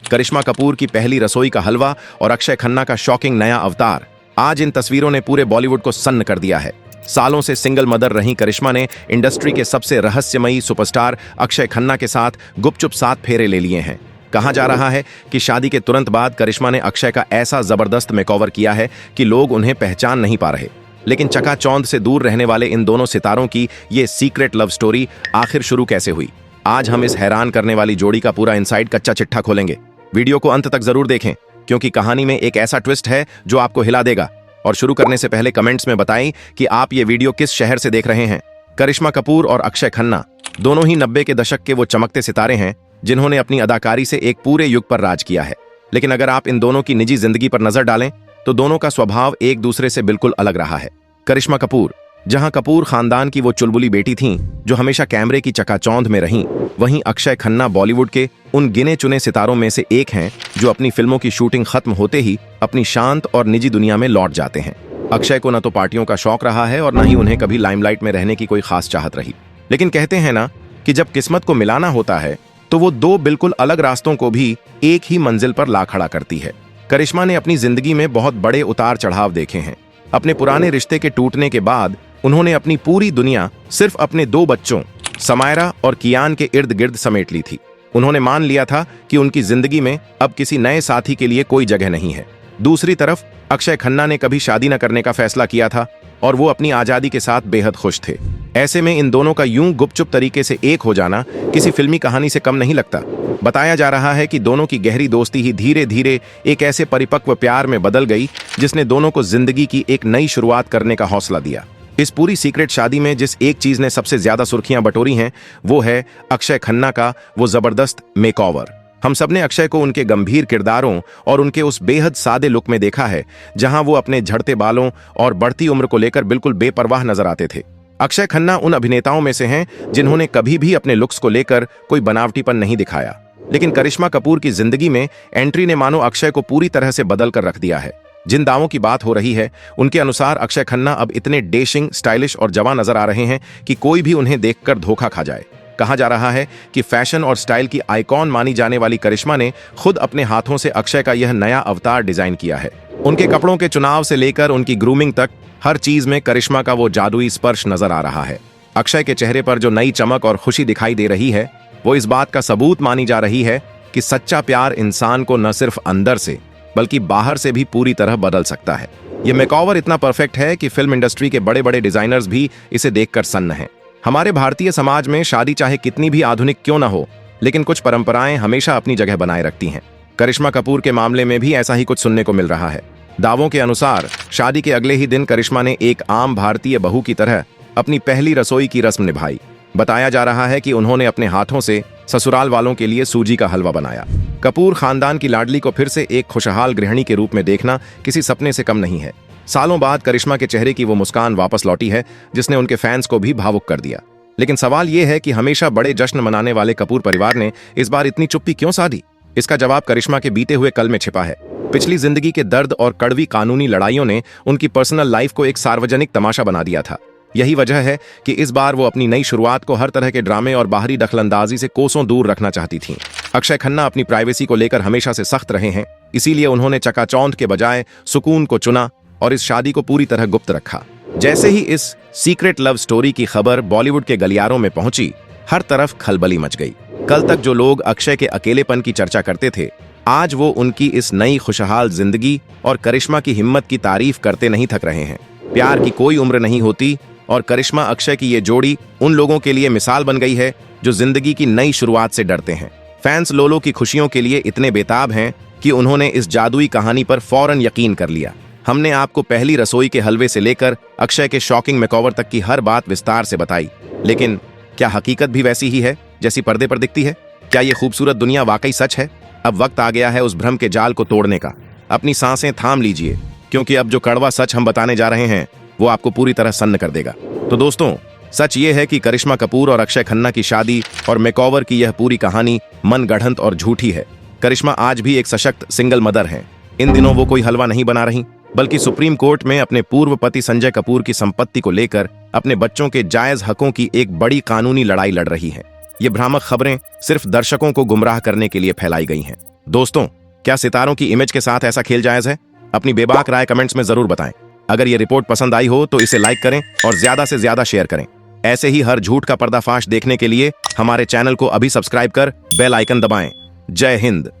करिश्मा कपूर की पहली रसोई का हलवा और अक्षय खन्ना का शॉकिंग नया अवतार। आज इन तस्वीरों ने पूरे बॉलीवुड को सन्न कर दिया है। सालों से सिंगल मदर रही करिश्मा ने इंडस्ट्री के सबसे रहस्यमयी सुपरस्टार अक्षय खन्ना के साथ गुपचुप 7 फेरे ले लिए हैं। कहा जा रहा है कि शादी के तुरंत बाद करिश्मा ने अक्षय का ऐसा जबरदस्त मेकओवर किया है कि लोग उन्हें पहचान नहीं पा रहे। लेकिन चकाचौंध से दूर रहने वाले इन दोनों सितारों की ये सीक्रेट लव स्टोरी आखिर शुरू कैसे हुई, आज हम इस हैरान करने वाली जोड़ी का पूरा इनसाइड कच्चा चिट्ठा खोलेंगे। वीडियो को अंत तक जरूर देखें, क्योंकि कहानी में एक ऐसा ट्विस्ट है जो आपको हिला देगा। और शुरू करने से पहले कमेंट्स में बताएं कि आप ये वीडियो किस शहर से देख रहे हैं। करिश्मा कपूर और अक्षय खन्ना दोनों ही 90 के दशक के वो चमकते सितारे हैं जिन्होंने अपनी अदाकारी से एक पूरे युग पर राज किया है। लेकिन अगर आप इन दोनों की निजी जिंदगी पर नजर डालें तो दोनों का स्वभाव एक दूसरे से बिल्कुल अलग रहा है। करिश्मा कपूर जहां कपूर खानदान की वो चुलबुली बेटी थीं जो हमेशा कैमरे की चकाचौंध में रहीं, वहीं अक्षय खन्ना बॉलीवुड के उन गिने चुने सितारों में से एक हैं जो अपनी फिल्मों की शूटिंग खत्म होते ही अपनी शांत और निजी दुनिया में लौट जाते हैं। अक्षय को न तो पार्टियों का शौक रहा है और न ही उन्हें कभी लाइमलाइट में रहने की कोई खास चाहत रही। लेकिन कहते हैं ना कि जब किस्मत को मिलाना होता है तो वो दो बिल्कुल अलग रास्तों को भी एक ही मंजिल पर ला खड़ा करती है। करिश्मा ने अपनी जिंदगी में बहुत बड़े उतार चढ़ाव देखे हैं। अपने पुराने रिश्ते के टूटने के बाद उन्होंने अपनी पूरी दुनिया सिर्फ अपने 2 बच्चों समायरा और कियान के इर्द गिर्द समेट ली थी। उन्होंने मान लिया था कि उनकी जिंदगी में अब किसी नए साथी के लिए कोई जगह नहीं है। दूसरी तरफ अक्षय खन्ना ने कभी शादी न करने का फैसला किया था और वो अपनी आजादी के साथ बेहद खुश थे। ऐसे में इन दोनों का यूं गुपचुप तरीके से एक हो जाना किसी फिल्मी कहानी से कम नहीं लगता। बताया जा रहा है कि दोनों की गहरी दोस्ती ही धीरे धीरे एक ऐसे परिपक्व प्यार में बदल गई जिसने दोनों को जिंदगी की एक नई शुरुआत करने का हौसला दिया। इस पूरी सीक्रेट शादी में जिस एक चीज ने सबसे ज्यादा सुर्खियां बटोरी हैं वो है अक्षय खन्ना का वो जबरदस्त मेकओवर। हम सबने अक्षय को उनके गंभीर किरदारों और उनके उस बेहद सादे लुक में देखा है जहां वो अपने झड़ते बालों और बढ़ती उम्र को लेकर बिल्कुल बेपरवाह नजर आते थे। अक्षय खन्ना उन अभिनेताओं में से हैं जिन्होंने कभी भी अपने लुक्स को लेकर कोई बनावटीपन नहीं दिखाया। लेकिन करिश्मा कपूर की जिंदगी में एंट्री ने मानो अक्षय को पूरी तरह से बदल कर रख दिया है। जिन दावों की बात हो रही है उनके अनुसार अक्षय खन्ना अब इतने डेशिंग, स्टाइलिश और जवान नजर आ रहे हैं कि कोई भी उन्हें देखकर धोखा खा जाए। कहा जा रहा है कि फैशन और स्टाइल की आइकॉन मानी जाने वाली करिश्मा ने खुद अपने हाथों से अक्षय का यह नया अवतार डिजाइन किया है। उनके कपड़ों के चुनाव से लेकर उनकी ग्रूमिंग तक हर चीज में करिश्मा का वो जादुई स्पर्श नजर आ रहा है। अक्षय के चेहरे पर जो नई चमक और खुशी दिखाई दे रही है वो इस बात का सबूत मानी जा रही है कि सच्चा प्यार इंसान को न सिर्फ अंदर से बल्कि बाहर से भी पूरी तरह बदल सकता है। यह मेकओवर इतना परफेक्ट है कि फिल्म इंडस्ट्री के बड़े बड़े डिजाइनर्स भी इसे देखकर सन्न हैं। हमारे भारतीय समाज में शादी चाहे कितनी भी आधुनिक क्यों न हो, लेकिन कुछ परंपराएं हमेशा अपनी जगह बनाए रखती हैं। करिश्मा कपूर के मामले में भी ऐसा ही कुछ सुनने को मिल रहा है। दावों के अनुसार शादी के अगले ही दिन करिश्मा ने एक आम भारतीय बहू की तरह अपनी पहली रसोई की रस्म निभाई। बताया जा रहा है कि उन्होंने अपने हाथों से ससुराल वालों के लिए सूजी का हलवा बनाया। कपूर खानदान की लाडली को फिर से एक खुशहाल गृहिणी के रूप में देखना किसी सपने से कम नहीं है। सालों बाद करिश्मा के चेहरे की वो मुस्कान वापस लौटी है जिसने उनके फैंस को भी भावुक कर दिया। लेकिन सवाल ये है कि हमेशा बड़े जश्न मनाने वाले कपूर परिवार ने इस बार इतनी चुप्पी क्यों साधी? इसका जवाब करिश्मा के बीते हुए कल में छिपा है। पिछली जिंदगी के दर्द और कड़वी कानूनी लड़ाइयों ने उनकी पर्सनल लाइफ को एक सार्वजनिक तमाशा बना दिया था। यही वजह है कि इस बार वो अपनी नई शुरुआत को हर तरह के ड्रामे और बाहरी दखलंदाजी से कोसों दूर रखना चाहती थीं। अक्षय खन्ना अपनी प्राइवेसी को लेकर हमेशा से सख्त रहे हैं, इसीलिए उन्होंने चकाचौंध के बजाय सुकून को चुना और इस शादी को पूरी तरह गुप्त रखा। जैसे ही इस सीक्रेट लव स्टोरी की खबर बॉलीवुड के गलियारों में पहुंची, हर तरफ खलबली मच गई। कल तक जो लोग अक्षय के अकेलेपन की चर्चा करते थे, आज वो उनकी इस नई खुशहाल जिंदगी और करिश्मा की हिम्मत की तारीफ करते नहीं थक रहे हैं। प्यार की कोई उम्र नहीं होती और करिश्मा अक्षय की ये जोड़ी उन लोगों के लिए मिसाल बन गई है जो जिंदगी की नई शुरुआत से डरते हैं। फैंस लोलो की खुशियों के लिए इतने बेताब हैं कि उन्होंने इस जादुई कहानी पर फौरन यकीन कर लिया। हमने आपको पहली रसोई के हलवे से लेकर अक्षय के शॉकिंग मेकओवर तक की हर बात विस्तार से बताई। लेकिन क्या हकीकत भी वैसी ही है जैसी पर्दे पर दिखती है? क्या ये खूबसूरत दुनिया वाकई सच है? अब वक्त आ गया है उस भ्रम के जाल को तोड़ने का। अपनी सांसें थाम लीजिए, क्योंकि अब जो कड़वा सच हम बताने जा रहे हैं वो आपको पूरी तरह सन्न कर देगा। तो दोस्तों, सच ये है कि करिश्मा कपूर और अक्षय खन्ना की शादी और मेकओवर की यह पूरी कहानी मनगढ़ंत और झूठी है। करिश्मा आज भी एक सशक्त सिंगल मदर हैं। इन दिनों वो कोई हलवा नहीं बना रही, बल्कि सुप्रीम कोर्ट में अपने पूर्व पति संजय कपूर की संपत्ति को लेकर अपने बच्चों के जायज हकों की एक बड़ी कानूनी लड़ाई लड़ रही हैं। ये भ्रामक खबरें सिर्फ दर्शकों को गुमराह करने के लिए फैलाई गई हैं। दोस्तों, क्या सितारों की इमेज के साथ ऐसा खेल जायज है? अपनी बेबाक राय कमेंट्स में जरूर बताएं। अगर ये रिपोर्ट पसंद आई हो तो इसे लाइक करें और ज्यादा से ज्यादा शेयर करें। ऐसे ही हर झूठ का पर्दाफाश देखने के लिए हमारे चैनल को अभी सब्सक्राइब कर बेल आइकन दबाएं। जय हिंद।